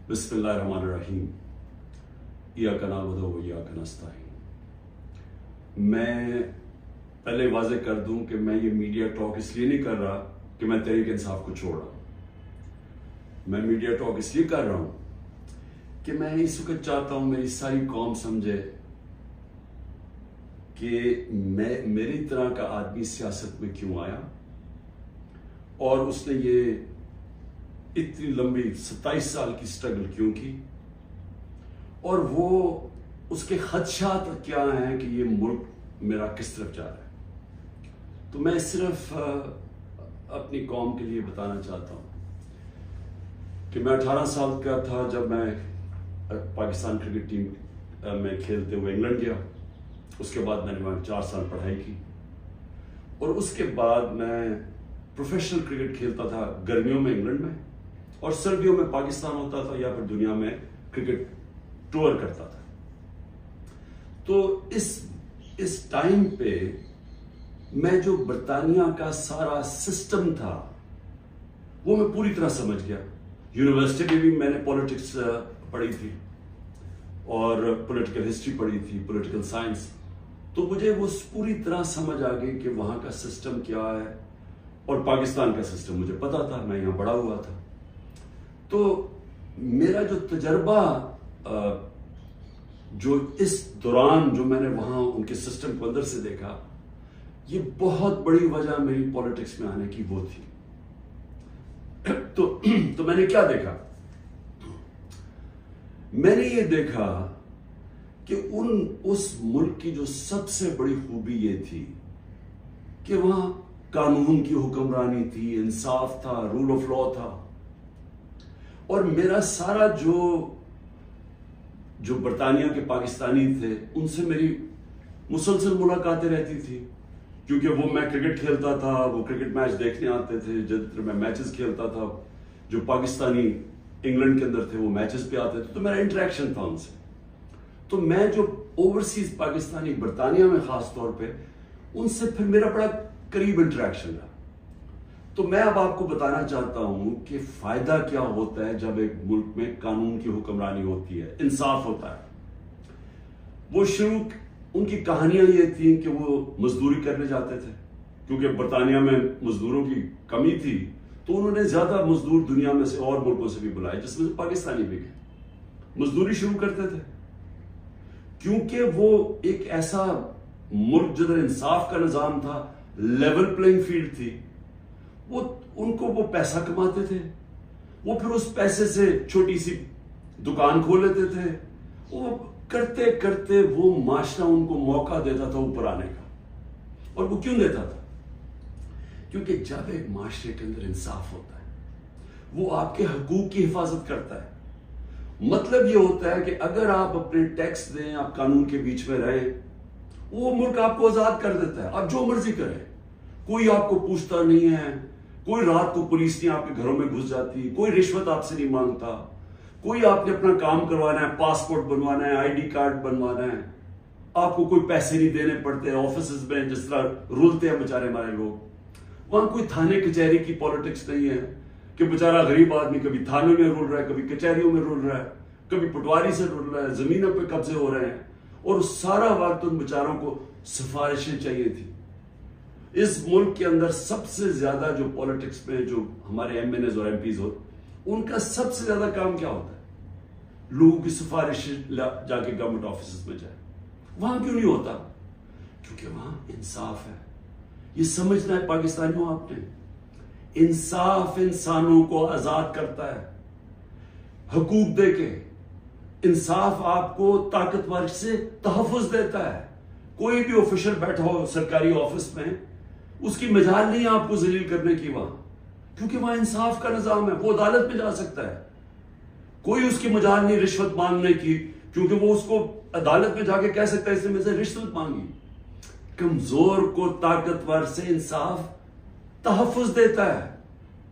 بسم اللہ الرحمن الرحیم ایاک نعبد و ایاک نستعین۔ میں پہلے واضح کر دوں کہ میں یہ میڈیا ٹاک اس لیے نہیں کر رہا کہ میں تحریک انصاف کو چھوڑ رہا ہوں۔ میں میڈیا ٹاک اس لیے کر رہا ہوں کہ میں اس وقت چاہتا ہوں میری ساری قوم سمجھے کہ میری طرح کا آدمی سیاست میں کیوں آیا اور اس نے یہ اتنی لمبی 27 سال کی سٹرگل کیوں کی، اور وہ اس کے خدشات کیا ہیں کہ یہ ملک میرا کس طرف جا رہا ہے۔ تو میں صرف اپنی قوم کے لیے بتانا چاہتا ہوں کہ میں 18 سال کا تھا جب میں پاکستان کرکٹ ٹیم میں کھیلتے ہوئے انگلینڈ گیا۔ اس کے بعد میں نے وہاں 4 سال پڑھائی کی، اور اس کے بعد میں پروفیشنل کرکٹ کھیلتا تھا گرمیوں میں انگلینڈ میں، اور سردیوں میں پاکستان ہوتا تھا یا پھر دنیا میں کرکٹ ٹور کرتا تھا۔ تو اس ٹائم پہ میں جو برطانیہ کا سارا سسٹم تھا وہ میں پوری طرح سمجھ گیا۔ یونیورسٹی میں بھی میں نے پولیٹکس پڑھی تھی اور پولیٹیکل ہسٹری پڑھی تھی، پولیٹیکل سائنس، تو مجھے وہ پوری طرح سمجھ آ گئی کہ وہاں کا سسٹم کیا ہے، اور پاکستان کا سسٹم مجھے پتا تھا، میں یہاں بڑا ہوا تھا۔ تو میرا جو تجربہ جو اس دوران جو میں نے وہاں ان کے سسٹم کو اندر سے دیکھا، یہ بہت بڑی وجہ میری پولیٹکس میں آنے کی وہ تھی۔ تو میں نے کیا دیکھا؟ میں نے یہ دیکھا کہ اس ملک کی جو سب سے بڑی خوبی یہ تھی کہ وہاں قانون کی حکمرانی تھی، انصاف تھا، رول آف لا تھا، اور میرا سارا جو برطانیہ کے پاکستانی تھے ان سے میری مسلسل ملاقاتیں رہتی تھی، کیونکہ وہ میں کرکٹ کھیلتا تھا، وہ کرکٹ میچ دیکھنے آتے تھے، جب میں میچز کھیلتا تھا جو پاکستانی انگلینڈ کے اندر تھے وہ میچز پہ آتے تھے، تو میرا انٹریکشن تھا ان سے۔ تو میں جو اوورسیز پاکستانی برطانیہ میں خاص طور پہ ان سے پھر میرا بڑا قریب انٹریکشن رہا۔ تو میں اب آپ کو بتانا چاہتا ہوں کہ فائدہ کیا ہوتا ہے جب ایک ملک میں قانون کی حکمرانی ہوتی ہے، انصاف ہوتا ہے۔ وہ شروع ان کی کہانیاں یہ تھیں کہ وہ مزدوری کرنے جاتے تھے، کیونکہ برطانیہ میں مزدوروں کی کمی تھی، تو انہوں نے زیادہ مزدور دنیا میں سے اور ملکوں سے بھی بلائے، جس میں سے پاکستانی بھی گئے، مزدوری شروع کرتے تھے، کیونکہ وہ ایک ایسا ملک جدھر انصاف کا نظام تھا، لیول پلینگ فیلڈ تھی، ان کو وہ پیسہ کماتے تھے، وہ پھر اس پیسے سے چھوٹی سی دکان کھول لیتے تھے، وہ کرتے کرتے وہ معاشرہ ان کو موقع دیتا تھا اوپر آنے کا۔ اور وہ کیوں دیتا تھا؟ کیونکہ جب ایک معاشرے کے اندر انصاف ہوتا ہے وہ آپ کے حقوق کی حفاظت کرتا ہے۔ مطلب یہ ہوتا ہے کہ اگر آپ اپنے ٹیکس دیں، آپ قانون کے بیچ میں رہیں، وہ ملک آپ کو آزاد کر دیتا ہے، آپ جو مرضی کریں، کوئی آپ کو پوچھتا نہیں ہے، کوئی رات کو پولیس نہیں آپ کے گھروں میں گھس جاتی، کوئی رشوت آپ سے نہیں مانگتا، کوئی آپ نے اپنا کام کروانا ہے، پاسپورٹ بنوانا ہے، آئی ڈی کارڈ بنوانا ہے، آپ کو کوئی پیسے نہیں دینے پڑتے آفیسز میں جس طرح رولتے ہیں بیچارے ہمارے لوگ۔ وہاں کوئی تھانے کچہری کی پالیٹکس نہیں ہے کہ بیچارہ غریب آدمی کبھی تھانے میں رول رہا ہے، کبھی کچہریوں میں رول رہا ہے، کبھی پٹواری سے رول رہا ہے، زمینوں پہ قبضے ہو رہے ہیں، اور سارا وقت ان بیچاروں کو سفارشیں چاہیے تھی۔ اس ملک کے اندر سب سے زیادہ جو پولیٹکس میں جو ہمارے ایم این ایز اور ایم پیز ہو، ان کا سب سے زیادہ کام کیا ہوتا ہے؟ لوگوں کی سفارش جا کے گورنمنٹ آفیسز میں جائے۔ وہاں کیوں نہیں ہوتا؟ کیونکہ وہاں انصاف ہے۔ یہ سمجھنا ہے پاکستانیوں آپ نے، انصاف انسانوں کو آزاد کرتا ہے حقوق دے کے، انصاف آپ کو طاقتور سے تحفظ دیتا ہے۔ کوئی بھی آفیشر بیٹھا ہو سرکاری آفس میں، اس کی مجال نہیں آپ کو ذلیل کرنے کی وہاں، کیونکہ وہاں انصاف کا نظام ہے، وہ عدالت میں جا سکتا ہے۔ کوئی اس کی مجال نہیں رشوت مانگنے کی، کیونکہ وہ اس کو عدالت میں جا کے کہہ سکتا ہے اس نے مجھ سے رشوت مانگی۔ کمزور کو طاقتور سے انصاف تحفظ دیتا ہے،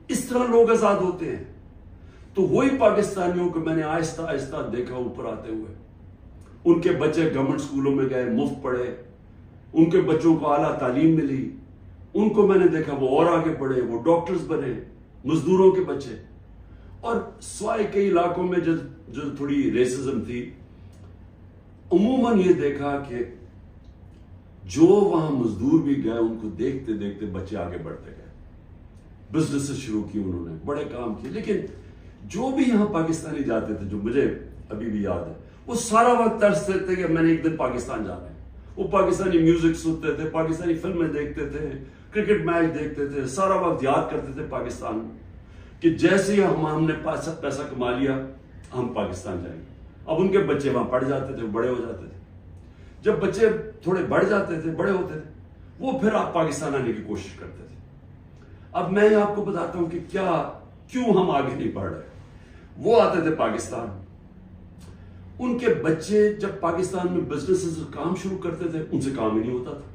اس طرح لوگ آزاد ہوتے ہیں۔ تو وہی پاکستانیوں کو میں نے آہستہ آہستہ دیکھا اوپر آتے ہوئے، ان کے بچے گورنمنٹ سکولوں میں گئے، مفت پڑھے، ان کے بچوں کو اعلیٰ تعلیم ملی، ان کو میں نے دیکھا وہ اور آگے پڑھے، وہ ڈاکٹرز بنے، مزدوروں کے بچے۔ اور سوائے کئی علاقوں میں جو تھوڑی ریسزم تھی، عموماً یہ دیکھا کہ جو وہاں مزدور بھی گئے ان کو دیکھتے دیکھتے بچے آگے بڑھتے گئے، بزنس شروع کی انہوں نے، بڑے کام کیے. لیکن جو بھی یہاں پاکستانی جاتے تھے، جو مجھے ابھی بھی یاد ہے، وہ سارا وقت ترستے تھے کہ میں نے ایک دن پاکستان جانا ہے. وہ پاکستانی میوزک سنتے تھے، پاکستانی فلمیں دیکھتے تھے، کرکٹ میچ دیکھتے تھے، سارا وقت یاد کرتے تھے پاکستان کہ جیسے ہی ہم نے پیسہ کما لیا ہم پاکستان جائیں گے. اب ان کے بچے وہاں پڑھ جاتے تھے، بڑے ہو جاتے تھے. جب بچے تھوڑے بڑھ جاتے تھے، بڑے ہوتے تھے، وہ پھر آپ پاکستان آنے کی کوشش کرتے تھے. اب میں آپ کو بتاتا ہوں کہ کیوں ہم آگے نہیں بڑھ رہے. وہ آتے تھے پاکستان، ان کے بچے جب پاکستان میں بزنس کام شروع کرتے تھے ان سے کام ہی نہیں ہوتا تھا.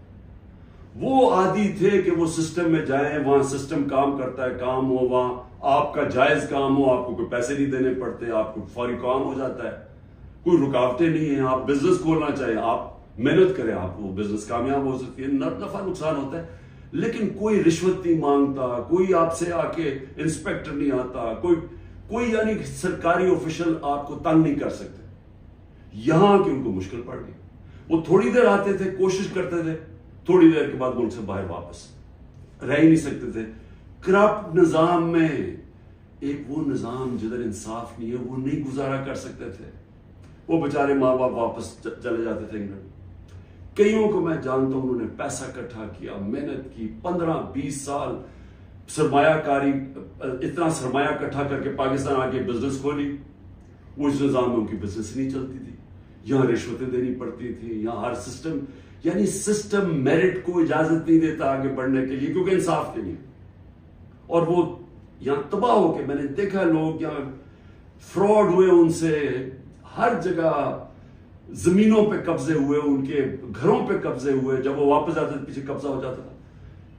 وہ عادی تھے کہ وہ سسٹم میں جائیں، وہاں سسٹم کام کرتا ہے، کام ہو، وہاں آپ کا جائز کام ہو، آپ کو کوئی پیسے نہیں دینے پڑتے، آپ کو فوری کام ہو جاتا ہے، کوئی رکاوٹیں نہیں ہیں. آپ بزنس کھولنا چاہیں، آپ محنت کریں، آپ وہ بزنس کامیاب ہو سکتی ہے. نفع نقصان ہوتا ہے، لیکن کوئی رشوت نہیں مانگتا، کوئی آپ سے آ کے انسپیکٹر نہیں آتا، کوئی یعنی سرکاری آفیشل آپ کو تنگ نہیں کر سکتے. یہاں کی ان کو مشکل پڑ گئی. وہ تھوڑی دیر آتے تھے، کوشش کرتے تھے، تھوڑی دیر کے بعد ملک سے باہر واپس رہ ہی نہیں سکتے تھے. کرپٹ نظام میں ایک وہ نظام جدھر انصاف نہیں ہے، وہ نہیں گزارا کر سکتے تھے. وہ بیچارے ماں باپ واپس چلے جاتے تھے انگلینڈ. کئیوں کو میں جانتا ہوں، انہوں نے پیسہ اکٹھا کیا، محنت کی، 15-20 سال سرمایہ کاری، اتنا سرمایہ اکٹھا کر کے پاکستان آ کے بزنس کھولی. وہ اس نظام میں ان کی بزنس نہیں چلتی تھی. یہاں رشوتیں دینی پڑتی تھی، یہاں ہر سسٹم یعنی سسٹم میرٹ کو اجازت نہیں دیتا آگے بڑھنے کے لیے، کیونکہ انصاف کے لیے. اور وہ یہاں تباہ ہو کے، میں نے دیکھا لوگ یہاں فراڈ ہوئے، ان سے ہر جگہ زمینوں پہ قبضے ہوئے، ان کے گھروں پہ قبضے ہوئے. جب وہ واپس آتے تھے پیچھے قبضہ ہو جاتا تھا.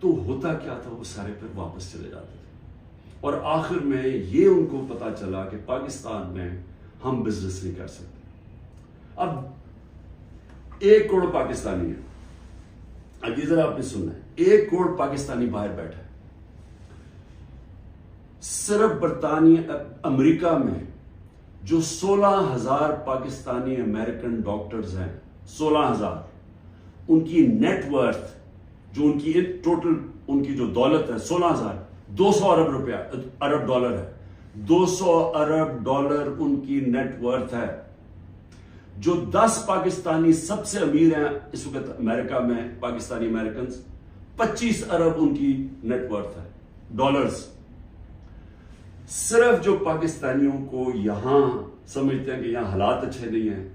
تو ہوتا کیا تھا، وہ سارے پھر واپس چلے جاتے تھے. اور آخر میں یہ ان کو پتا چلا کہ پاکستان میں ہم بزنس نہیں کر سکتے. اب 1 کروڑ پاکستانی ہے. اب یہ ذرا آپ نے سننا ہے، 1 کروڑ پاکستانی باہر بیٹھا ہے. صرف برطانیہ امریکہ میں جو 16,000 پاکستانی امریکن ڈاکٹرز ہیں، 16,000، ان کی نیٹ ورتھ، جو ان کی ٹوٹل ان کی جو دولت ہے، 16,000، 200 ارب ڈالر ہے. 200 ارب ڈالر ان کی نیٹ ورتھ ہے. جو 10 پاکستانی سب سے امیر ہیں اس وقت امریکہ میں، پاکستانی امریکنز، 25 ارب ان کی نیٹ ورتھ ہے، ڈالرز. صرف جو پاکستانیوں کو یہاں سمجھتے ہیں کہ یہاں حالات اچھے نہیں ہیں،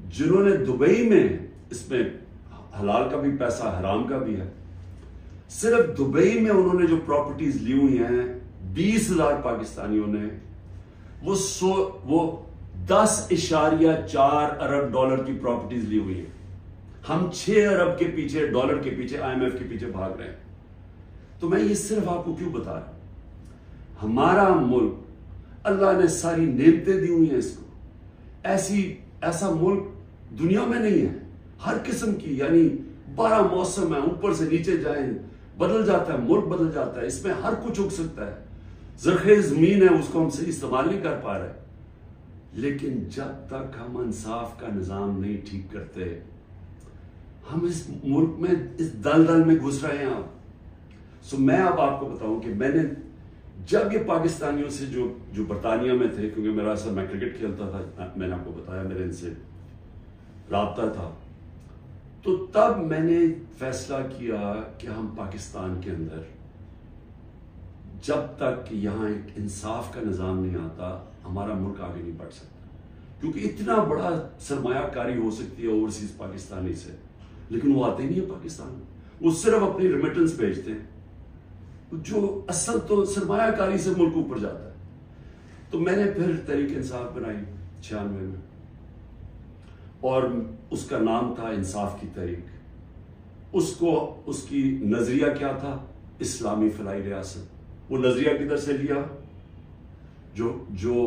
جنہوں نے دبئی میں، اس میں حلال کا بھی پیسہ حرام کا بھی ہے، صرف دبئی میں انہوں نے جو پراپرٹیز لی ہوئی ہیں 20,000 پاکستانیوں نے، وہ 10.4 ارب ڈالر کی پراپرٹیز لی ہوئی ہیں. ہم 6 ارب کے پیچھے، ڈالر کے پیچھے، IMF کے پیچھے بھاگ رہے ہیں. تو میں یہ صرف آپ کو کیوں بتا رہا ہوں؟ ہمارا ملک، اللہ نے ساری نعمتیں دی ہوئی ہیں اس کو. ایسا ملک دنیا میں نہیں ہے. ہر قسم کی، یعنی 12 موسم ہے، اوپر سے نیچے جائیں بدل جاتا ہے، ملک بدل جاتا ہے. اس میں ہر کچھ اگ سکتا ہے. زرخیز زمین ہے، اس کو ہم صحیح استعمال نہیں کر پا رہے. لیکن جب تک ہم انصاف کا نظام نہیں ٹھیک کرتے، ہم اس ملک میں اس دلدل میں گھس رہے ہیں. میں اب آپ کو بتاؤں کہ میں نے جب یہ پاکستانیوں سے جو برطانیہ میں تھے، کیونکہ میرا اصل میں کرکٹ کھیلتا تھا، میں نے آپ کو بتایا میرے ان سے رابطہ تھا، تو تب میں نے فیصلہ کیا کہ ہم پاکستان کے اندر جب تک یہاں ایک انصاف کا نظام نہیں آتا، ہمارا ملک آگے نہیں بڑھ سکتا. کیونکہ اتنا بڑا سرمایہ کاری ہو سکتی ہے اوورسیز پاکستانی سے، لیکن وہ آتے نہیں ہیں پاکستان میں. وہ صرف اپنی ریمیٹنس بھیجتے ہیں، جو اصل تو سرمایہ کاری سے ملک اوپر جاتا ہے. تو میں نے پھر تحریک انصاف بنائی 96 میں، اور اس کا نام تھا انصاف کی تحریک. اس کی نظریہ کیا تھا؟ اسلامی فلاحی ریاست. وہ نظریہ کدھر سے لیا؟ جو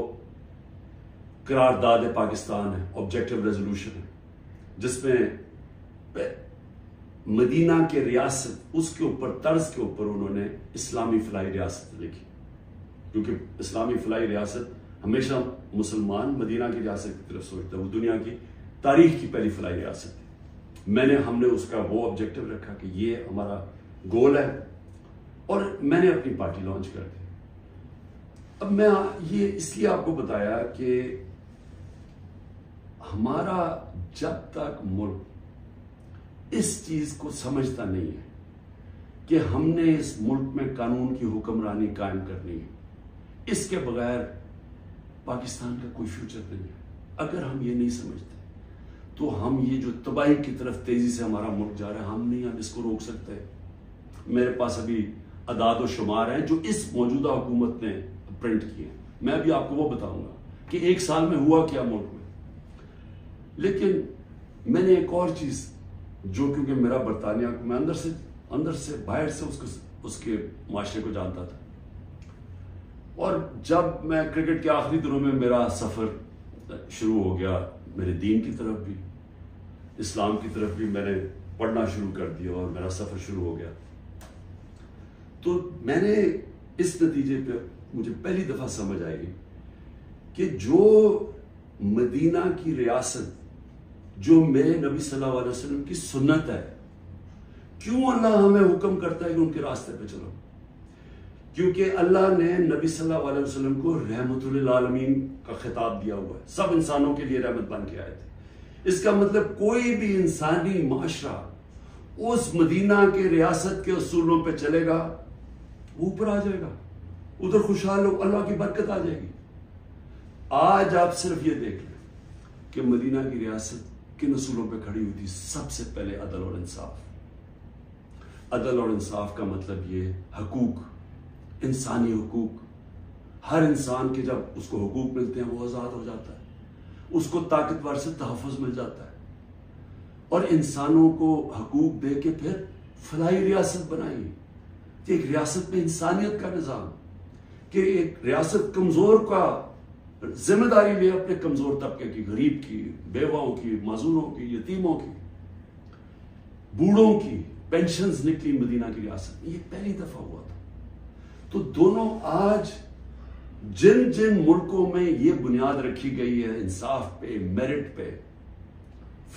قرارداد پاکستان ہے، آبجیکٹو ریزولوشن ہے، جس میں مدینہ کے ریاست، اس کے اوپر طرز کے اوپر انہوں نے اسلامی فلاحی ریاست لکھی. کیونکہ اسلامی فلاحی ریاست ہمیشہ مسلمان مدینہ کی ریاست کی طرف سوچتا ہے، وہ دنیا کی تاریخ کی پہلی فلاحی ریاست ہے۔ ہم نے اس کا وہ آبجیکٹو رکھا کہ یہ ہمارا گول ہے، اور میں نے اپنی پارٹی لانچ کر دی۔ اب میں یہ اس لیے آپ کو بتایا کہ ہمارا جب تک ملک اس چیز کو سمجھتا نہیں ہے کہ ہم نے اس ملک میں قانون کی حکمرانی قائم کرنی ہے، اس کے بغیر پاکستان کا کوئی فیوچر نہیں ہے۔ اگر ہم یہ نہیں سمجھتے تو ہم یہ جو تباہی کی طرف تیزی سے ہمارا ملک جا رہا ہے، ہم نہیں اس کو روک سکتے۔ میرے پاس ابھی اعداد و شمار ہیں جو اس موجودہ حکومت نے پرنٹ کیے ہیں، میں ابھی آپ کو وہ بتاؤں گا کہ ایک سال میں ہوا کیا ملک میں۔ لیکن میں نے ایک اور چیز جو کیونکہ میرا برطانیہ کو میں اندر سے باہر سے اس کے معاشرے کو جانتا تھا، اور جب میں کرکٹ کے آخری دنوں میں میرا سفر شروع ہو گیا، میرے دین کی طرف بھی اسلام کی طرف بھی میں نے پڑھنا شروع کر دیا اور میرا سفر شروع ہو گیا، تو میں نے اس نتیجے پہ مجھے پہلی دفعہ سمجھ آئی کہ جو مدینہ کی ریاست جو میرے نبی صلی اللہ علیہ وسلم کی سنت ہے، کیوں اللہ ہمیں حکم کرتا ہے کہ ان کے راستے پہ چلو؟ کیونکہ اللہ نے نبی صلی اللہ علیہ وسلم کو رحمت للعالمین کا خطاب دیا ہوا ہے، سب انسانوں کے لیے رحمت بن کے آئے تھے۔ اس کا مطلب کوئی بھی انسانی معاشرہ اس مدینہ کے ریاست کے اصولوں پہ چلے گا، اوپر آ جائے گا، ادھر خوشحال ہو، اللہ کی برکت آ جائے گی۔ آج آپ صرف یہ دیکھ لیں کہ مدینہ کی ریاست کن اصولوں پہ کھڑی ہوئی تھی؟ سب سے پہلے عدل اور انصاف۔ عدل اور انصاف کا مطلب یہ حقوق، انسانی حقوق، ہر انسان کے جب اس کو حقوق ملتے ہیں وہ آزاد ہو جاتا ہے، اس کو طاقتور سے تحفظ مل جاتا ہے، اور انسانوں کو حقوق دے کے پھر فلاحی ریاست بنائی کہ ایک ریاست میں انسانیت کا نظام، کہ ایک ریاست کمزور کا ذمہ داری لے اپنے کمزور طبقے کی، غریب کی، بیواؤں کی، معذوروں کی، یتیموں کی، بوڑھوں کی پینشنز نکلی مدینہ کی ریاست میں، یہ پہلی دفعہ ہوا تھا۔ تو دونوں آج جن جن ملکوں میں یہ بنیاد رکھی گئی ہے انصاف پہ، میرٹ پہ،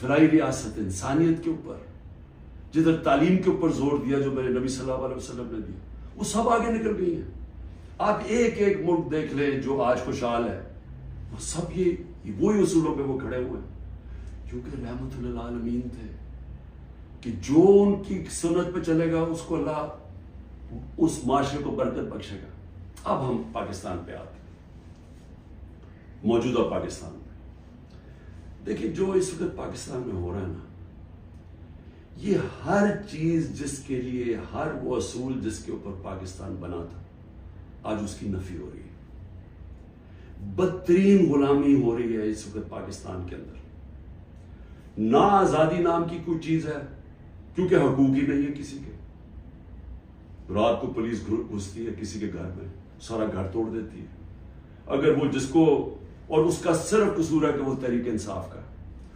فلاحی ریاست، انسانیت کے اوپر، جدھر تعلیم کے اوپر زور دیا جو میرے نبی صلی اللہ علیہ وسلم نے دیا، وہ سب آگے نکل گئی ہیں۔ آپ ایک ایک ملک دیکھ لیں جو آج خوشحال ہے، وہ سب یہ وہی اصولوں پہ وہ کھڑے ہوئے ہیں، کیونکہ رحمت للعالمین تھے کہ جو ان کی سنت پہ چلے گا اس کو اللہ اس معاشرے کو برکت بخشے گا۔ اب ہم پاکستان پہ آتے ہیں، موجودہ پاکستان میں دیکھیں جو اس وقت پاکستان میں ہو رہا ہے نا، یہ ہر چیز جس کے لیے، ہر وہ اصول جس کے اوپر پاکستان بنا تھا، آج اس کی نفی ہو رہی ہے۔ بدترین غلامی ہو رہی ہے اس وقت پاکستان کے اندر۔ نہ آزادی نام کی کوئی چیز ہے، کیونکہ حقوق ہی نہیں ہے کسی کے۔ رات کو پولیس گھستی ہے کسی کے گھر میں، سارا گھر توڑ دیتی ہے، اگر وہ جس کو، اور اس کا صرف قصور ہے کہ وہ تحریک انصاف کا،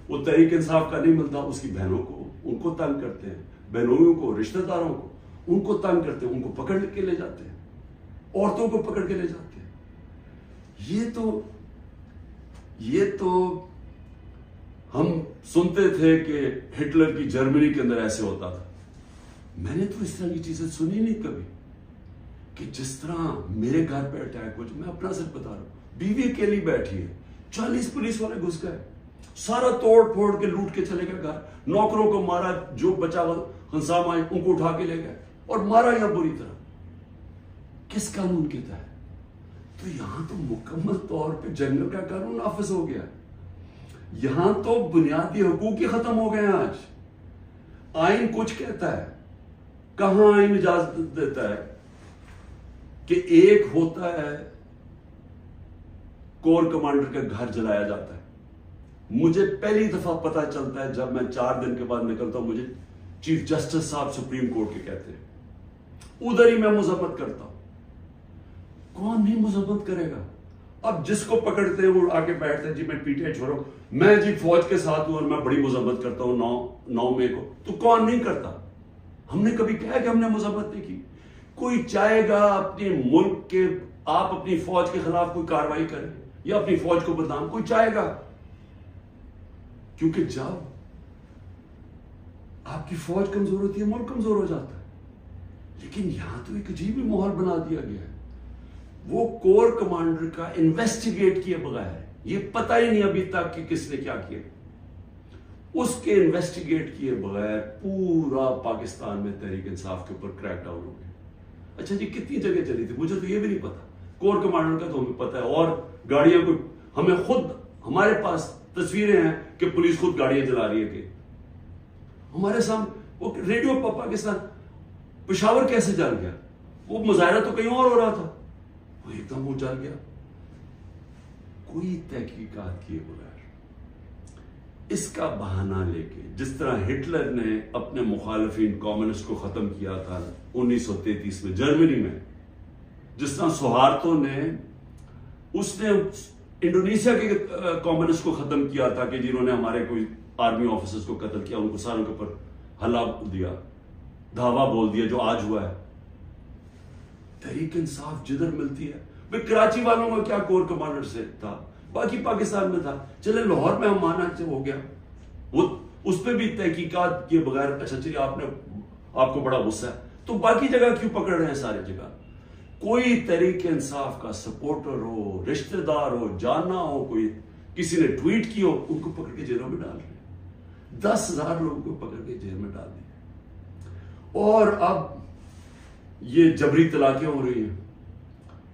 وہ تحریک انصاف کا نہیں ملتا، اس کی بہنوں کو، ان کو تنگ کرتے ہیں، بہنوئیوں کو، رشتہ داروں کو، ان کو تنگ کرتے ہیں، ان کو پکڑ کے لے جاتے ہیں، عورتوں کو پکڑ کے لے جاتے ہیں۔ یہ تو ہم سنتے تھے کہ ہٹلر کی جرمنی کے اندر ایسے ہوتا تھا، میں نے تو اس طرح کی چیزیں سنی نہیں کبھی، کہ جس طرح میرے گھر پہ اٹیک ہو، میں اپنا صرف بتا رہا ہوں، بیوی اکیلی بیٹھی ہے، 40 پولیس والے گھس گئے، سارا توڑ پھوڑ کے لوٹ کے چلے گئے گھر، نوکروں کو مارا، جو بچا ہنسام آئے ان کو اٹھا کے لے گئے اور مارا یا بری طرح۔ کس قانون کے تحت؟ تو یہاں تو مکمل طور پہ جنگل کا قانون نافذ ہو گیا، یہاں تو بنیادی حقوق ہی ختم ہو گئے ہیں۔ آج آئین کچھ کہتا ہے، کہاں آئین اجازت دیتا ہے کہ ایک ہوتا ہے کور کمانڈر کا گھر جلایا جاتا ہے۔ مجھے پہلی دفعہ پتا چلتا ہے جب میں 4 دن کے بعد نکلتا ہوں، مجھے چیف جسٹس صاحب سپریم کورٹ کے کہتے ہیں، ادھر ہی میں مذمت کرتا ہوں۔ کون نہیں مذمت کرے گا؟ اب جس کو پکڑتے ہیں وہ آگے بیٹھتے ہیں، جی میں پی ٹی آئی چھوڑو، میں جی فوج کے ساتھ ہوں اور میں بڑی مذمت کرتا ہوں 9 مئی کو، تو کون نہیں کرتا؟ ہم نے کبھی کہا کہ ہم نے مذمت نہیں کی؟ کوئی چاہے گا اپنے ملک کے آپ اپنی فوج کے خلاف کوئی کاروائی کریں یا اپنی فوج کو بدنام کوئی چاہے گا، کیونکہ جب آپ کی فوج کمزور ہوتی ہے ملک کمزور ہو جاتا ہے. لیکن یہاں تو ایک عجیب ہی ماحول بنا دیا گیا ہے. وہ کور کمانڈر کا انویسٹیگیٹ کیے بغیر، یہ پتہ ہی نہیں ابھی تک کہ کس نے کیا کیا، اس کے انویسٹیگیٹ کیے بغیر پورا پاکستان میں تحریک انصاف کے اوپر کریک ڈاؤن ہو گیا. اچھا جی کتنی جگہ چلی تھی مجھے تو یہ بھی نہیں پتا. کور کمانڈر کا تو ہمیں پتا ہے، اور گاڑیاں کوئی ہمیں خود، ہمارے پاس تصویریں ہیں کہ پولیس خود گاڑیاں چلا رہی ہے کہ ہمارے سامنے. وہ ریڈیو پاکستان پشاور کیسے جل گیا؟ وہ مظاہرہ تو کہیں اور ہو رہا تھا، وہ ایک دم وہ جل گیا. کوئی تحقیقات کیے بغیر اس کا بہانہ لے کے، جس طرح ہٹلر نے اپنے مخالفین کمیونسٹ کو ختم کیا تھا 1933 میں جرمنی میں، جس طرح سہارتو نے اس نے انڈونیشیا کے کمیونسٹ کو ختم کیا تھا کہ جنہوں نے ہمارے کوئی آرمی آفیسرز کو قتل کیا، ان کو ساروں کے اوپر حملہ دیا، دھاوا بول دیا، جو آج ہوا ہے. تحریک انصاف جدھر ملتی ہے، بھئی کراچی والوں کا کیا کور کمانڈر سے تھا، باقی پاکستان میں تھا. چلے لاہور میں ہم مانا سے ہو گیا، وہ اس پہ بھی تحقیقات کیے بغیر اچھا چلیے آپ کو بڑا غصہ ہے تو باقی جگہ کیوں پکڑ رہے ہیں ساری جگہ؟ کوئی تحریک انصاف کا سپورٹر ہو، رشتہ دار ہو، جانا ہو، کوئی کسی نے ٹویٹ کی ہو، ان کو پکڑ کے جیلوں میں ڈال رہے ہیں. 10,000 لوگوں کو پکڑ کے جیل میں ڈال دیا. اور اب یہ جبری طلاقیں ہو رہی ہیں.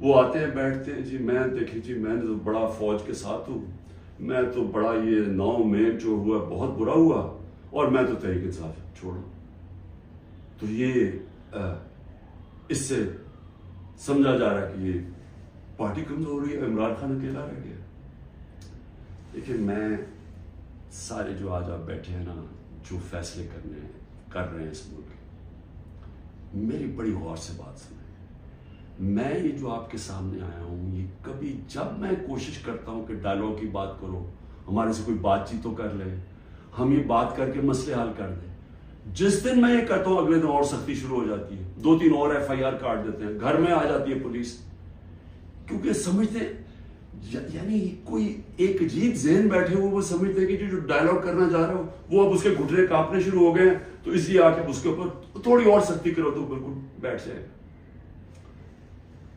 وہ آتے ہیں بیٹھتے ہیں، جی میں دیکھیں جی میں نے تو بڑا فوج کے ساتھ ہوں، میں تو بڑا یہ 9 میں جو ہوا بہت برا ہوا اور میں تو تحریک انصاف چھوڑا. تو یہ اس سے سمجھا جا رہا ہے کہ یہ پارٹی کمزور ہو رہی ہے، عمران خان اکیلا رہ گیا. دیکھیں میں سارے جو آج آپ بیٹھے ہیں نا، جو فیصلے کر رہے ہیں اس ملک کے، میری بڑی غور سے بات سنیں. میں یہ جو آپ کے سامنے آیا ہوں، یہ کبھی جب میں کوشش کرتا ہوں کہ ڈائلاگ کی بات کرو، ہمارے سے کوئی بات چیت تو کر لے، ہم یہ بات کر کے مسئلے حل کر دیں. جس دن میں یہ کرتا ہوں اگلے دن اور سختی شروع ہو جاتی ہے، 2-3 اور FIR کاٹ دیتے ہیں، گھر میں آ جاتی ہے پولیس. کیونکہ سمجھتے یعنی کوئی ایک عجیب ذہن بیٹھے ہوئے، وہ سمجھتے ہیں کہ جو ڈائلاگ کرنا چاہ رہے ہو وہ اب اس کے گھٹنے کانپنے شروع ہو گئے ہیں، تو اس لیے آ کے اس کے اوپر تھوڑی اور سختی کرو تو بالکل بیٹھ جائے.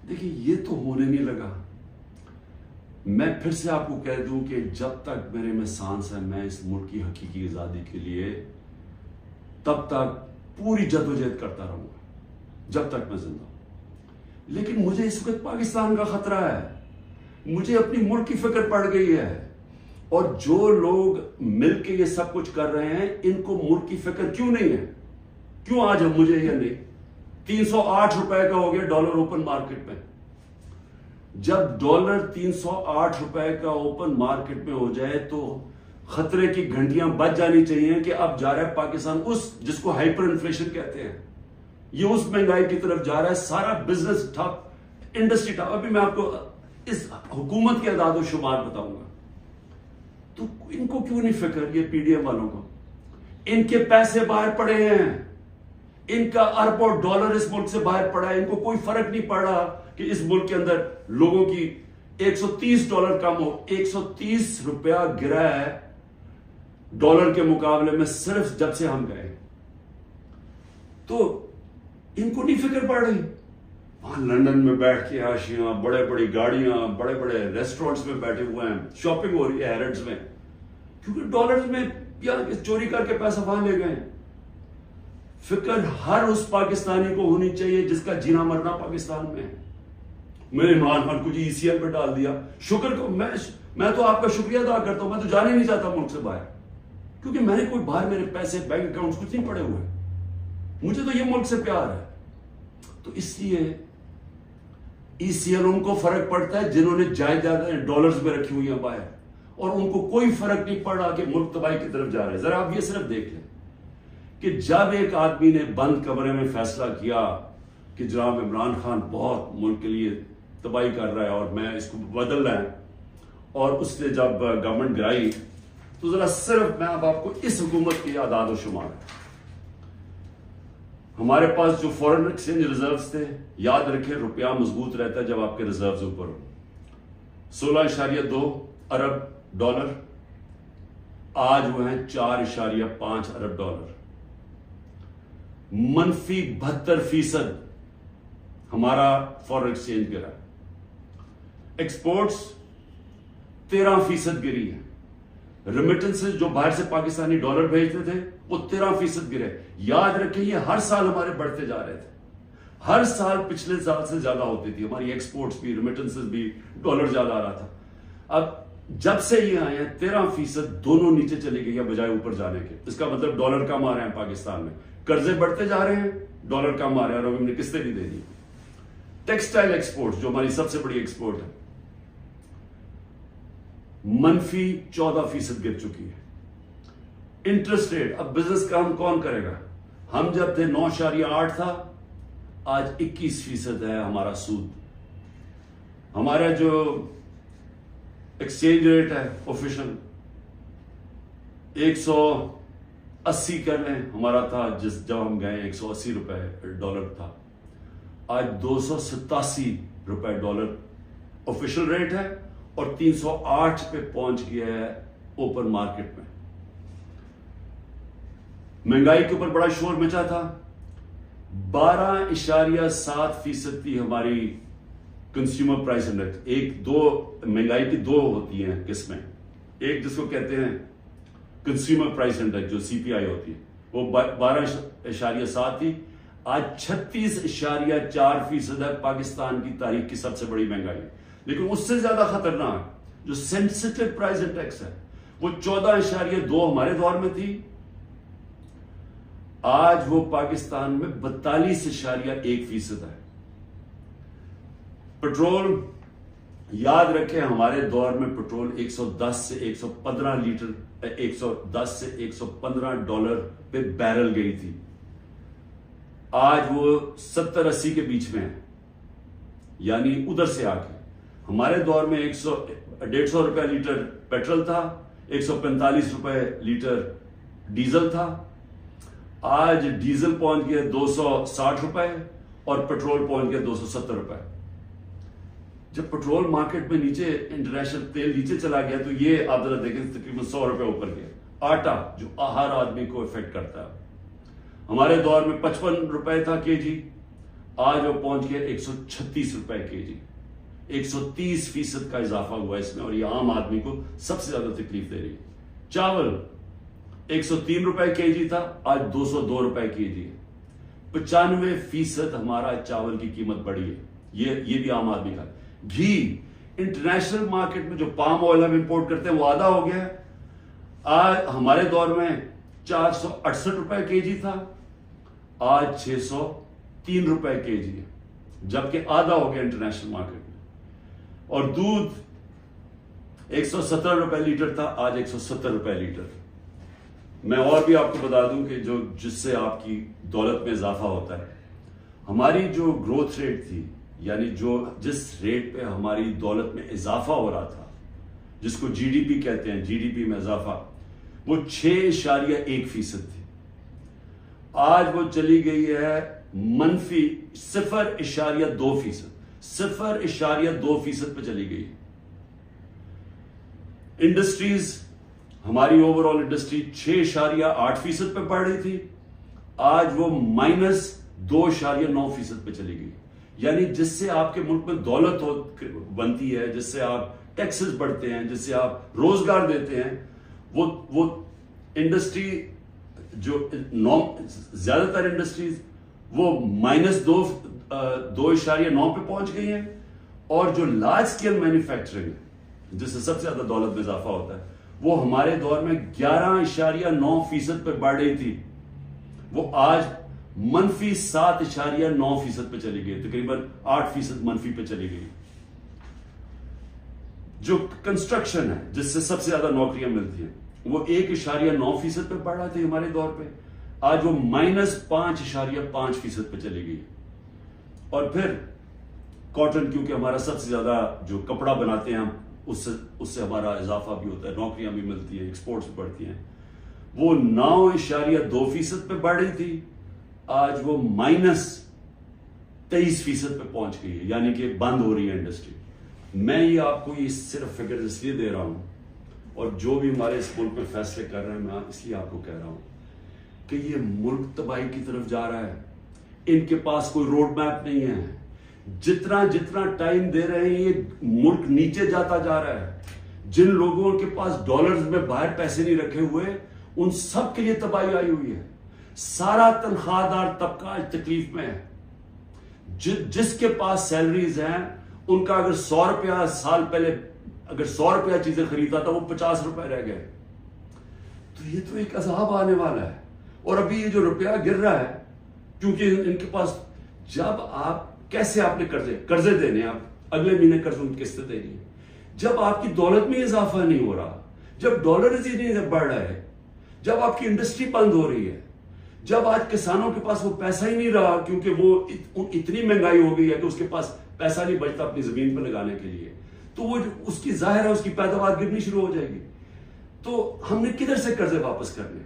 دیکھیں یہ تو ہونے نہیں لگا. میں پھر سے آپ کو کہہ دوں کہ جب تک میرے میں سانس ہے، میں اس ملک کی حقیقی آزادی کے لیے تب تک پوری جدوجہد کرتا رہوں گا جب تک میں زندہ ہوں. لیکن مجھے اس وقت پاکستان کا خطرہ ہے، مجھے اپنی ملک کی فکر پڑ گئی ہے. اور جو لوگ مل کے یہ سب کچھ کر رہے ہیں، ان کو ملک کی فکر کیوں نہیں ہے؟ کیوں آج ہم مجھے یہ نہیں؟ 308 روپے کا ہو گیا ڈالر اوپن مارکیٹ میں. جب ڈالر 308 روپے کا اوپن مارکیٹ میں ہو جائے تو خطرے کی گھنٹیاں بج جانی چاہیے کہ اب جا رہا ہے پاکستان اس جس کو ہائپر انفلیشن کہتے ہیں، یہ اس مہنگائی کی طرف جا رہا ہے. سارا بزنس ٹھپ، انڈسٹری ٹھپ. ابھی میں آپ کو اس حکومت کے اعداد و شمار بتاؤں گا. تو ان کو کیوں نہیں فکر، یہ PDM والوں کو؟ ان کے پیسے باہر پڑے ہیں، ان کا اربوں ڈالر اس ملک سے باہر پڑا ہے. ان کو کوئی فرق نہیں پڑ رہا کہ اس ملک کے اندر لوگوں کی $130 کم ہو. 130 روپیہ گرا ہے ڈالر کے مقابلے میں صرف جب سے ہم گئے. تو ان کو نہیں فکر پڑ رہی. وہاں لندن میں بیٹھ کے عاشیاں، بڑے بڑی گاڑیاں، بڑے بڑے ریسٹورنٹس میں بیٹھے ہوئے ہیں، شاپنگ ہو رہی ہے ہیرڈز میں، کیونکہ ڈالرز میں یا چوری کر کے پیسہ وہاں لے گئے. فکر ہر اس پاکستانی کو ہونی چاہیے جس کا جینا مرنا پاکستان میں ہے. میں نے عمران خان کو جی ECL پہ ڈال دیا. شکر کو میں تو آپ کا شکریہ ادا کرتا ہوں. میں تو جانے نہیں چاہتا ملک سے باہر، کیونکہ میں نے کوئی باہر میرے پیسے بینک اکاؤنٹس کچھ نہیں پڑے ہوئے. مجھے تو یہ ملک سے پیار ہے. تو اس لیے ECL ان کو فرق پڑتا ہے جنہوں نے جائیدادیں ڈالرز میں رکھی ہوئی ہیں باہر، اور ان کو کوئی فرق نہیں پڑ رہا کہ ملک تباہی کی طرف جا رہے ہیں. ذرا آپ یہ صرف دیکھ لیں کہ جب ایک آدمی نے بند کمرے میں فیصلہ کیا کہ جناب عمران خان بہت ملک کے لیے تباہی کر رہا ہے اور میں اس کو بدل رہا ہے، اور اس نے جب گورنمنٹ گرائی، تو ذرا صرف میں اب آپ کو اس حکومت کی اعداد و شمار ہمارے پاس جو فورن ایکسچینج ریزروز تھے، یاد رکھیں روپیہ مضبوط رہتا ہے جب آپ کے ریزروز اوپر ہو، 16.2 ارب ڈالر، آج وہ ہیں 4.5 ارب ڈالر، منفی 72% ہمارا فورن ایکسچینج گرا، ایکسپورٹس 13% گری ہے، ریمیٹنسز جو باہر سے پاکستانی ڈالر بھیجتے تھے وہ 13% گرے۔ یاد رکھیں یہ ہر سال ہمارے بڑھتے جا رہے تھے، ہر سال پچھلے سال سے زیادہ ہوتی تھی ہماری ایکسپورٹس بھی، ریمیٹنسز بھی، ڈالر زیادہ آ رہا تھا۔ اب جب سے یہ آئے ہیں 13% دونوں نیچے چلے گئی ہے بجائے اوپر جانے کے۔ اس کا مطلب ڈالر کم آ رہے ہیں پاکستان میں، قرضے بڑھتے جا رہے ہیں، ڈالر کم آ رہے ہیں اور ہم نے قسطیں نہیں دے دی۔ ٹیکسٹائل ایکسپورٹ جو ہماری سب سے بڑی ایکسپورٹ ہے، منفی 14% گر چکی ہے۔ انٹرسٹ ریٹ، اب بزنس کام کون کرے گا؟ ہم جب تھے 9.8 تھا، آج 21% ہے ہمارا سود۔ ہمارا جو ایکسچینج ریٹ ہے آفیشل 180 کر لیں ہمارا تھا، جب ہم گئے 180 روپے ڈالر تھا، آج 287 روپے ڈالر آفیشل ریٹ ہے اور 308 پہ پہنچ گیا ہے اوپن مارکیٹ میں۔ مہنگائی کے اوپر بڑا شور مچا تھا، 12.7% تھی ہماری کنزیومر پرائس انڈیکس۔ مہنگائی کی دو ہوتی ہیں قسمیں، ایک جس کو کہتے ہیں کنزیومر پرائس انڈیکس جو سی پی آئی ہوتی ہے، وہ 12.7 تھی، آج 36.4% ہے، پاکستان کی تاریخ کی سب سے بڑی مہنگائی۔ لیکن اس سے زیادہ خطرناک جو سینسٹیو پرائس انڈیکس ہے وہ 14.2 ہمارے دور میں تھی، آج وہ پاکستان میں 42.1% ہے۔ پٹرول، یاد رکھیں ہمارے دور میں پٹرول 110 سے 115 لیٹر 110 سے 115 ڈالر پہ بیرل گئی تھی، آج وہ 70-80 کے بیچ میں ہے، یعنی ادھر سے آ کے۔ ہمارے دور میں 150 روپے لیٹر پیٹرول تھا، 145 روپے لیٹر ڈیزل تھا، آج ڈیزل پہنچ گیا 260 روپے اور پیٹرول پہنچ گیا 270 روپے۔ جب پیٹرول مارکیٹ میں نیچے، انٹرنیشنل تیل نیچے چلا گیا تو یہ آپ ذرا دیکھیں تقریباً 100 روپے اوپر گیا۔ آٹا جو ہر آدمی کو افیکٹ کرتا ہے، ہمارے دور میں 55 روپے تھا کے جی، آج وہ پہنچ گیا 136 روپے کے جی، 130% کا اضافہ ہوا اس میں، اور یہ عام آدمی کو سب سے زیادہ تکلیف دے رہی ہے۔ چاول 103 روپے کے جی تھا، آج 202 روپے کے جی ہے، 95% ہمارا چاول کی قیمت بڑھی ہے، یہ بھی عام آدمی کا۔ گھی انٹرنیشنل مارکیٹ میں جو پام آئل ہم امپورٹ کرتے ہیں وہ آدھا ہو گیا ہے، آج ہمارے دور میں 468 روپے کے جی تھا، آج 603 روپے کے جی ہے، جبکہ آدھا ہو گیا انٹرنیشنل مارکیٹ میں۔ اور دودھ 117 روپے لیٹر تھا، آج 170 روپے لیٹر۔ میں اور بھی آپ کو بتا دوں کہ جس سے آپ کی دولت میں اضافہ ہوتا ہے، ہماری جو گروتھ ریٹ تھی، یعنی جس ریٹ پہ ہماری دولت میں اضافہ ہو رہا تھا، جس کو جی ڈی پی کہتے ہیں، جی ڈی پی میں اضافہ، وہ 6.1% تھی، آج وہ چلی گئی ہے منفی 0.2%، 0.2% پہ چلی گئی۔ انڈسٹریز، ہماری اوور آل انڈسٹری 6.8% پہ بڑھ رہی تھی، آج وہ -2.9% پہ چلی گئی۔ یعنی جس سے آپ کے ملک میں دولت بنتی ہے، جس سے آپ ٹیکسز بڑھتے ہیں، جس سے آپ روزگار دیتے ہیں، وہ انڈسٹری جو زیادہ تر انڈسٹریز وہ -2.9 پہ پہنچ گئی ہیں، اور جو لارج اسکیل مینوفیکچرنگ ہے جس سے سب سے زیادہ دولت میں اضافہ ہوتا ہے، وہ ہمارے دور میں 11.9% پہ بڑھ رہی تھی، وہ آج -7.9% پہ چلی گئی، تقریباً 8% منفی پہ چلی گئی۔ جو کنسٹرکشن ہے جس سے سب سے زیادہ نوکریاں ملتی ہیں، وہ 1.9% پہ بڑھ رہا تھا ہمارے دور پہ، آج وہ -5.5% پہ چلی گئی۔ اور پھر کاٹن، کیونکہ ہمارا سب سے زیادہ جو کپڑا بناتے ہیں ہم، اس سے ہمارا اضافہ بھی ہوتا ہے، نوکریاں بھی ملتی ہیں، ایکسپورٹس بھی بڑھتی ہیں، وہ 9.2% پہ بڑھ رہی تھی، آج وہ -23% پہ پہنچ گئی ہے، یعنی کہ بند ہو رہی ہے انڈسٹری. میں یہ آپ کو یہ صرف فگر اس لیے دے رہا ہوں، اور جو بھی ہمارے اس ملک میں فیصلے کر رہے ہیں میں اس لیے آپ کو کہہ رہا ہوں کہ یہ ملک تباہی کی طرف جا رہا ہے. ان کے پاس کوئی روڈ میپ نہیں ہے. جتنا ٹائم دے رہے ہیں یہ ملک نیچے جاتا جا رہا ہے. جن لوگوں کے پاس ڈالرز میں باہر پیسے نہیں رکھے ہوئے ان سب کے لیے تباہی آئی ہوئی ہے. سارا تنخواہ دار طبقہ آج تکلیف میں ہے. جس کے پاس سیلریز ہیں ان کا اگر 100 روپیہ سال پہلے اگر 100 روپیہ چیزیں خریدا تھا وہ 50 روپے رہ گئے. تو یہ تو ایک عذاب آنے والا ہے. اور ابھی یہ جو روپیہ گر رہا ہے کیونکہ ان کے پاس جب آپ کیسے آپ نے قرضے دینے آپ اگلے مہینے قرضوں کی قسطیں دینی ہے. جب آپ کی دولت میں اضافہ نہیں ہو رہا، جب ڈالرز ہی نہیں بڑھ رہا ہے، جب آپ کی انڈسٹری بند ہو رہی ہے، جب آج کسانوں کے پاس وہ پیسہ ہی نہیں رہا کیونکہ وہ اتنی مہنگائی ہو گئی ہے کہ اس کے پاس پیسہ نہیں بچتا اپنی زمین پہ لگانے کے لیے، تو وہ اس کی ظاہر ہے اس کی پیداوار گرنی شروع ہو جائے گی. تو ہم نے کدھر سے قرضے واپس کرنے؟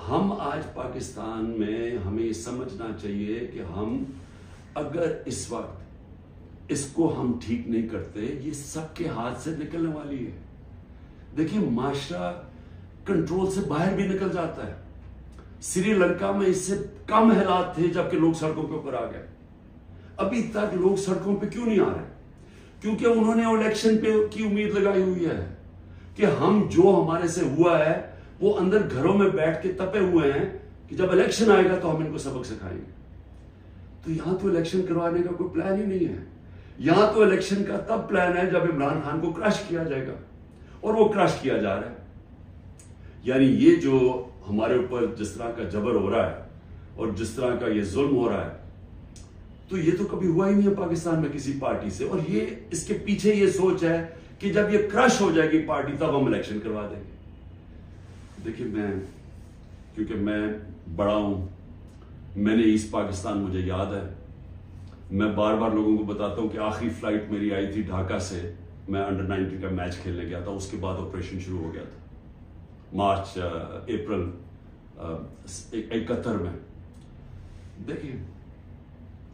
ہم آج پاکستان میں ہمیں یہ سمجھنا چاہیے کہ ہم اگر اس وقت اس کو ہم ٹھیک نہیں کرتے یہ سب کے ہاتھ سے نکلنے والی ہے. دیکھیں معاشرہ کنٹرول سے باہر بھی نکل جاتا ہے. سری لنکا میں اس سے کم حالات تھے جبکہ لوگ سڑکوں کے اوپر آ گئے. ابھی تک لوگ سڑکوں پہ کیوں نہیں آ رہے؟ کیونکہ انہوں نے الیکشن پہ کی امید لگائی ہوئی ہے کہ ہم جو ہمارے سے ہوا ہے وہ اندر گھروں میں بیٹھ کے تپے ہوئے ہیں کہ جب الیکشن آئے گا تو ہم ان کو سبق سکھائیں گے. تو یہاں تو الیکشن کروانے کا کوئی پلان ہی نہیں ہے. یہاں تو الیکشن کا تب پلان ہے جب عمران خان کو کرش کیا جائے گا، اور وہ کرش کیا جا رہا ہے. یعنی یہ جو ہمارے اوپر جس طرح کا جبر ہو رہا ہے اور جس طرح کا یہ ظلم ہو رہا ہے تو یہ تو کبھی ہوا ہی نہیں ہے پاکستان میں کسی پارٹی سے. اور یہ اس کے پیچھے یہ سوچ ہے کہ جب یہ کرش ہو جائے گی پارٹی تب ہم الیکشن کروا دیں گے. دیکھیں کیونکہ میں بڑا ہوں، میں نے ایسٹ پاکستان مجھے یاد ہے. میں بار بار لوگوں کو بتاتا ہوں کہ آخری فلائٹ میری آئی تھی ڈھاکہ سے، میں انڈر 19 کا میچ کھیلنے گیا تھا. اس کے بعد آپریشن شروع ہو گیا تھا اپریل 71 میں. دیکھیں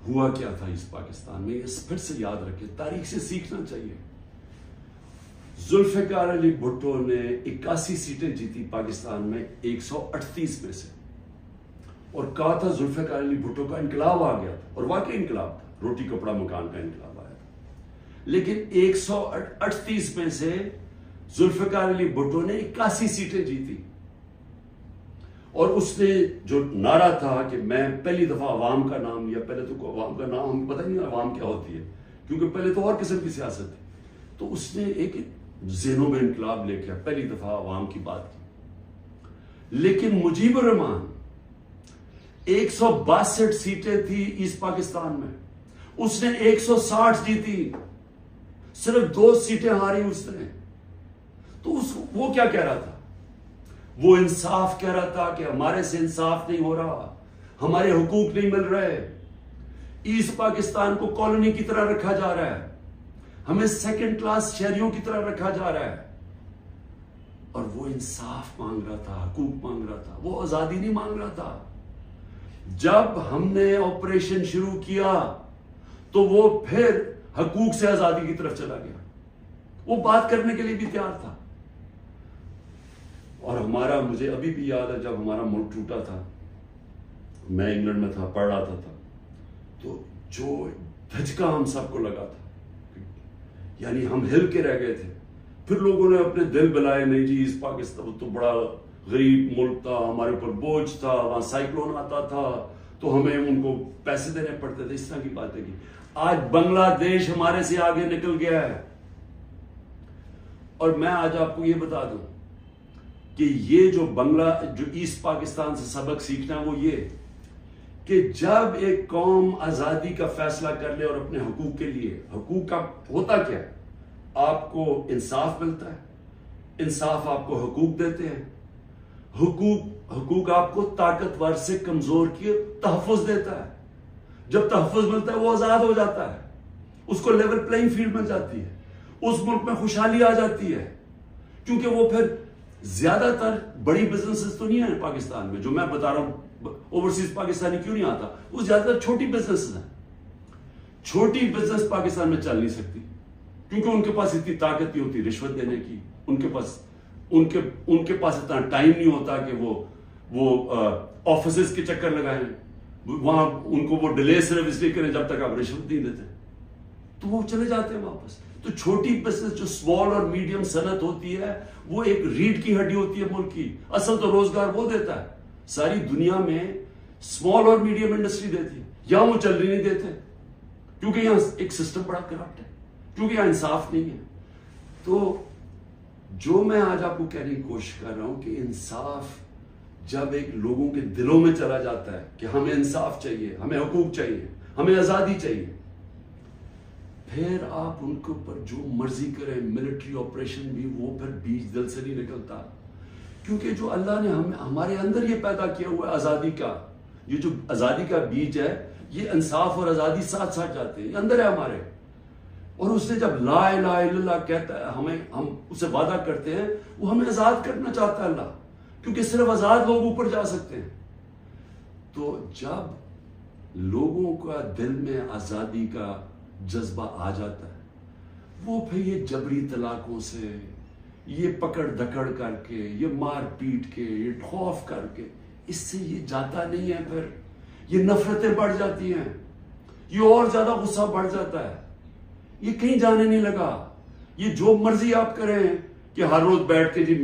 ہوا کیا تھا اس پاکستان میں، یہ پھر سے یاد رکھیں، تاریخ سے سیکھنا چاہیے. ذوالفقار علی بھٹو نے 81 سیٹیں جیتی پاکستان میں 138 میں سے، اور کہا تھا ذوالفقار علی بھٹو کا انقلاب آ گیا تھا، اور واقعی انقلاب تھا، روٹی کپڑا مکان کا انقلاب آیا تھا. لیکن 138 میں سے ذوالفقار علی بھٹو نے 81 سیٹیں جیتی، اور اس نے جو نعرہ تھا کہ میں پہلی دفعہ عوام کا نام لیا. پہلے تو عوام کا نام ہمیں پتہ نہیں عوام کیا ہوتی ہے کیونکہ پہلے تو اور قسم کی سیاست تھی. تو اس نے ایک ذہنوں میں انقلاب لے کے پہلی دفعہ عوام کی بات کی. لیکن مجیب الرحمان 162 سیٹیں تھی ایسٹ پاکستان میں، اس نے 160 جیتی، صرف 2 سیٹیں ہاری اس نے. تو وہ کیا کہہ رہا تھا؟ وہ انصاف کہہ رہا تھا کہ ہمارے سے انصاف نہیں ہو رہا، ہمارے حقوق نہیں مل رہے، ایسٹ پاکستان کو کالونی کی طرح رکھا جا رہا ہے، ہمیں سیکنڈ کلاس شہریوں کی طرح رکھا جا رہا ہے. اور وہ انصاف مانگ رہا تھا، حقوق مانگ رہا تھا، وہ آزادی نہیں مانگ رہا تھا. جب ہم نے آپریشن شروع کیا تو وہ پھر حقوق سے آزادی کی طرف چلا گیا. وہ بات کرنے کے لیے بھی تیار تھا. اور مجھے ابھی بھی یاد ہے جب ہمارا ملک ٹوٹا تھا، میں انگلینڈ میں تھا، پڑھ رہا تھا، تو جو دھچکا ہم سب کو لگا تھا، یعنی ہم ہل کے رہ گئے تھے. پھر لوگوں نے اپنے دل بلائے، نہیں جی اس پاکستان تو بڑا غریب ملک تھا، ہمارے اوپر بوجھ تھا، وہاں سائیکلون آتا تھا تو ہمیں ان کو پیسے دینے پڑتے تھے، اس طرح کی باتیں کی. آج بنگلہ دیش ہمارے سے آگے نکل گیا ہے. اور میں آج آپ کو یہ بتا دوں کہ یہ جو ایسٹ پاکستان سے سبق سیکھنا ہے وہ یہ کہ جب ایک قوم آزادی کا فیصلہ کر لے اور اپنے حقوق کے لیے، حقوق کا ہوتا کیا ہے؟ آپ کو انصاف ملتا ہے، انصاف آپ کو حقوق دیتے ہیں، حقوق آپ کو طاقتور سے کمزور کی تحفظ دیتا ہے. جب تحفظ ملتا ہے وہ آزاد ہو جاتا ہے، اس کو لیول پلینگ فیلڈ مل جاتی ہے، اس ملک میں خوشحالی آ جاتی ہے، کیونکہ وہ پھر زیادہ تر بڑی بزنسز تو نہیں ہیں پاکستان میں، جو میں بتا رہا ہوں اوورسیز پاکستانی کیوں نہیں آتا، وہ زیادہ تر چھوٹی بزنسز ہیں. چھوٹی بزنس پاکستان میں چل نہیں سکتی کیونکہ ان کے پاس اتنی طاقت نہیں ہوتی رشوت دینے کی، ان کے پاس اتنا ٹائم نہیں ہوتا کہ وہ آفیسز کے چکر لگائیں، وہاں ان کو وہ ڈیلے صرف اس لیے کریں جب تک آپ رشوت نہیں دیتے، تو وہ چلے جاتے ہیں واپس. تو چھوٹی بزنس جو اسمال اور میڈیم صنعت ہوتی ہے وہ ایک ریڑھ کی ہڈی ہوتی ہے ملک کی. اصل تو روزگار وہ دیتا ہے، ساری دنیا میں اسمال اور میڈیم انڈسٹری دیتی ہے، یہاں وہ چل نہیں دیتے کیونکہ یہاں ایک سسٹم بڑا کرپٹ ہے، کیونکہ یہاں انصاف نہیں ہے. تو جو میں آج آپ کو کہنے کی کوشش کر رہا ہوں کہ انصاف جب ایک لوگوں کے دلوں میں چلا جاتا ہے کہ ہمیں انصاف چاہیے، ہمیں حقوق چاہیے، ہمیں آزادی چاہیے، پھر آپ ان کے اوپر جو مرضی کریں، ملٹری آپریشن بھی، وہ پھر بیج دل سے نہیں نکلتا. کیونکہ جو اللہ نے ہمارے اندر یہ پیدا کیا ہوا ہے آزادی کا، یہ جو آزادی کا بیج ہے، یہ انصاف اور آزادی ساتھ ساتھ جاتے ہیں، یہ اندر ہے ہمارے. اور اس نے جب لا الہ الا اللہ کہتا ہے، ہم اسے وعدہ کرتے ہیں، وہ ہمیں آزاد کرنا چاہتا ہے اللہ، کیونکہ صرف آزاد لوگ اوپر جا سکتے ہیں. تو جب لوگوں کا دل میں آزادی کا جذبہ آ جاتا ہے، وہ پھر یہ جبری طلاقوں سے، یہ پکڑ دکڑ کر کے، یہ مار پیٹ کے، یہ خوف کر کے، اس سے یہ جاتا نہیں ہے. پھر یہ نفرتیں بڑھ جاتی ہیں، یہ اور زیادہ غصہ بڑھ جاتا ہے، یہ کہیں جانے نہیں لگا. یہ جو مرضی آپ کریں کہ ہر روز بیٹھ کے جی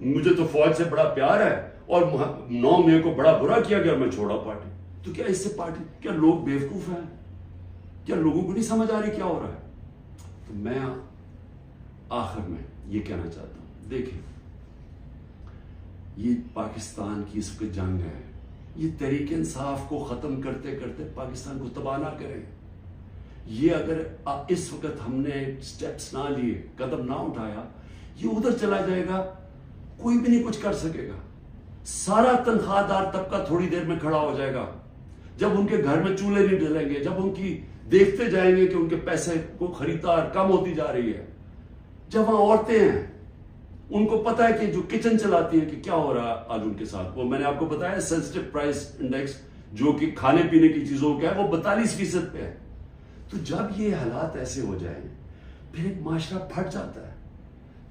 مجھے تو فوج سے بڑا پیار ہے اور 9 مئی کو بڑا برا کیا گیا، میں چھوڑا پارٹی. تو کیا اس سے پارٹی، کیا لوگ بیوقوف ہیں؟ کیا لوگوں کو نہیں سمجھ آ رہی کیا ہو رہا ہے؟ تو میں آخر میں یہ کہنا چاہتا ہوں، دیکھیں یہ پاکستان کی اس وقت جنگ ہے، یہ تحریک انصاف کو ختم کرتے کرتے پاکستان کو تباہ نہ کریں. یہ اگر اس وقت ہم نے سٹیپس نہ لیے، قدم نہ اٹھایا، یہ ادھر چلا جائے گا، کوئی بھی نہیں کچھ کر سکے گا. سارا تنخواہ دار طبقہ تھوڑی دیر میں کھڑا ہو جائے گا. جب ان کے گھر میں چولہے نہیں ڈلیں گے، جب ان کی دیکھتے جائیں گے کہ ان کے پیسے کو خریدار کم ہوتی جا رہی ہے، جب وہاں عورتیں ہیں، ان کو پتا ہے کہ جو کچن چلاتی ہیں کہ کیا ہو رہا ہے آج ان کے ساتھ. وہ میں نے آپ کو بتایا سینسٹیو پرائس انڈیکس جو کہ کھانے پینے کی چیزوں کا ہے، وہ 42% پہ ہے. تو جب یہ حالات ایسے ہو جائیں پھر ایک معاشرہ پھٹ جاتا ہے.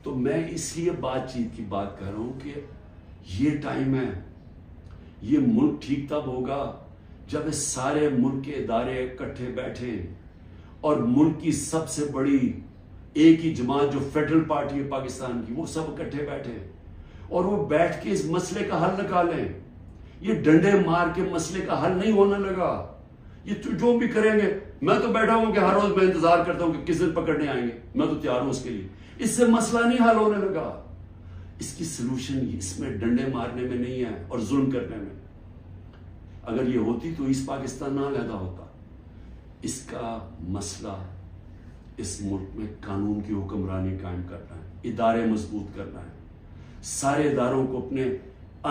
تو میں اس لیے بات چیت کی بات کر رہا ہوں کہ یہ ٹائم ہے، یہ ملک ٹھیک تب ہوگا جب اس سارے ملک کے ادارے اکٹھے بیٹھیں اور ملک کی سب سے بڑی ایک ہی جماعت جو فیڈرل پارٹی ہے پاکستان کی، وہ سب اکٹھے بیٹھیں اور وہ بیٹھ کے اس مسئلے کا حل نکالیں. یہ ڈنڈے مار کے مسئلے کا حل نہیں ہونے لگا. یہ جو بھی کریں گے، میں تو بیٹھا ہوں کہ ہر روز میں انتظار کرتا ہوں کہ کس دن پکڑنے آئیں گے، میں تو تیار ہوں اس کے لیے. اس سے مسئلہ نہیں حل ہونے لگا. اس کی سلوشن اس میں ڈنڈے مارنے میں نہیں ہے اور ظلم کرنے میں. اگر یہ ہوتی تو اس پاکستان نہ علیحدہ ہوتا. اس کا مسئلہ اس ملک میں قانون کی حکمرانی قائم کرنا ہے، ادارے مضبوط کرنا ہے، سارے اداروں کو اپنے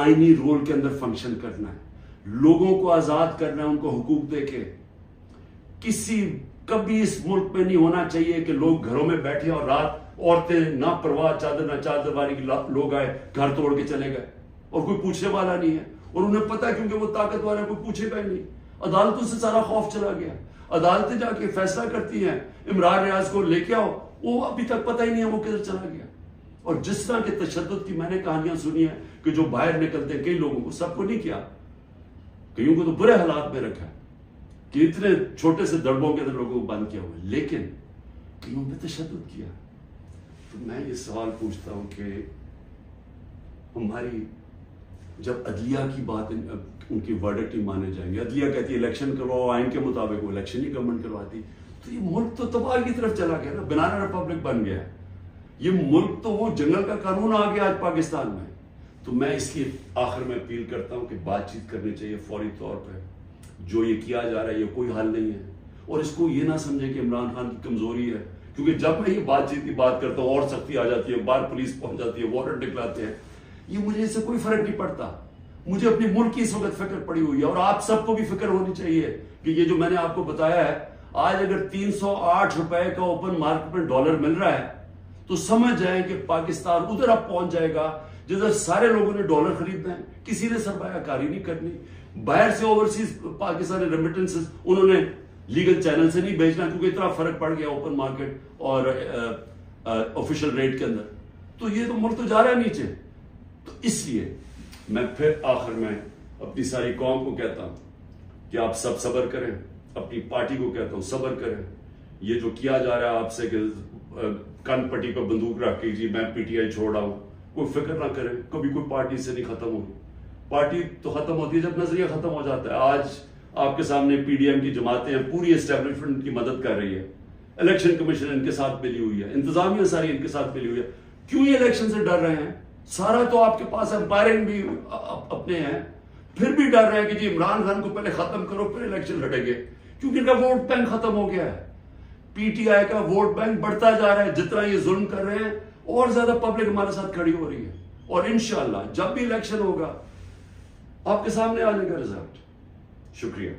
آئینی رول کے اندر فنکشن کرنا ہے، لوگوں کو آزاد کرنا ہے، ان کو حقوق دے کے. کبھی اس ملک میں نہیں ہونا چاہیے کہ لوگ گھروں میں بیٹھے اور رات عورتیں نہ پرواہ چادر نہ چادر والی لوگ آئے گھر توڑ کے چلے گئے اور کوئی پوچھنے والا نہیں ہے. اور انہیں پتا ہے کیونکہ وہ طاقتور ہے، کوئی پوچھے گا ہی نہیں. عدالتوں سے سارا خوف چلا گیا. عدالتیں جا کے فیصلہ کرتی ہیں، عمران ریاض کو لے کے آؤ، وہ ابھی تک پتہ ہی نہیں ہے وہ کدھر چلا گیا. اور جس طرح کے تشدد کی میں نے کہانیاں سنی ہیں کہ جو باہر نکلتے ہیں، کئی لوگوں کو، سب کو نہیں کیا، کئیوں کو تو برے حالات میں رکھا کہ اتنے چھوٹے سے دڑبوں کے اندر لوگوں کو بند کیا ہوا، لیکن کئیوں پہ تشدد کیا. تو میں یہ سوال پوچھتا ہوں کہ ہماری جب عدلیہ کی بات، ان کی ورڈکٹ نہیں مانے جائیں گے، عدلیہ کہتی ہے الیکشن کرواؤ آئین کے مطابق، وہ الیکشن ہی گورنمنٹ کرواتی، تو یہ ملک تو تباہ کی طرف چلا گیا نا، بنانا ریپبلک بن گیا. یہ ملک تو وہ جنگل کا قانون آ گیا آج پاکستان میں. تو میں اس کی آخر میں اپیل کرتا ہوں کہ بات چیت کرنی چاہیے فوری طور پہ. جو یہ کیا جا رہا ہے یہ کوئی حل نہیں ہے، اور اس کو یہ نہ سمجھے کہ عمران خان کی کمزوری ہے، کیونکہ جب میں یہ بات چیت کی بات کرتا ہوں اور سختی آ جاتی ہے، باہر پولیس پہنچ جاتی ہے، وارنٹ نکلاتے ہیں. یہ مجھے اس سے کوئی فرق نہیں پڑتا. مجھے اپنی ملک کی اس وقت فکر پڑی ہوئی ہے، اور آپ سب کو بھی فکر ہونی چاہیے کہ یہ جو میں نے آپ کو بتایا ہے، آج اگر 308 روپے کا اوپن مارکیٹ میں ڈالر مل رہا ہے تو سمجھ جائیں کہ پاکستان ادھر اب پہنچ جائے گا جدھر سارے لوگوں نے ڈالر خریدنا ہے، کسی نے سرمایہ کاری نہیں کرنی، باہر سے اوورسیز پاکستانی ریمیٹنسز انہوں نے لیگل چینل سے نہیں بھیجنا، کیونکہ اتنا فرق پڑ گیا اوپن مارکیٹ اور آفیشل ریٹ کے اندر، تو یہ تو ملک تو جا رہا ہے نیچے۔ تو اس لیے میں پھر آخر میں اپنی ساری قوم کو کہتا ہوں کہ آپ سب صبر کریں، اپنی پارٹی کو کہتا ہوں صبر کریں۔ یہ جو کیا جا رہا ہے آپ سے کہ کن پٹی پہ بندوق رکھ کے جی میں پی ٹی آئی چھوڑ آؤں، کوئی فکر نہ کرے، کبھی کوئی پارٹی سے نہیں ختم ہوگی۔ پارٹی تو ختم ہوتی ہے جب نظریہ ختم ہو جاتا ہے۔ آج آپ کے سامنے پی ڈی ایم کی جماعتیں ہیں، پوری اسٹیبلشمنٹ کی مدد کر رہی ہے، الیکشن کمیشن ان کے ساتھ ملی ہوئی ہے، انتظامیہ ساری ان کے ساتھ ملی ہوئی ہے۔ کیوں یہ الیکشن سے ڈر رہے ہیں؟ سارا تو آپ کے پاس امپائرنگ بھی اپنے ہیں، پھر بھی ڈر رہے ہیں کہ جی عمران خان کو پہلے ختم کرو پھر الیکشن لڑیں گے، کیونکہ ان کا ووٹ بینک ختم ہو گیا ہے۔ پی ٹی آئی کا ووٹ بینک بڑھتا جا رہا ہے، جتنا یہ ظلم کر رہے ہیں اور زیادہ پبلک ہمارے ساتھ کھڑی ہو رہی ہے، اور انشاءاللہ جب بھی الیکشن ہوگا آپ کے سامنے آ جائے گا رزلٹ۔ شکریہ۔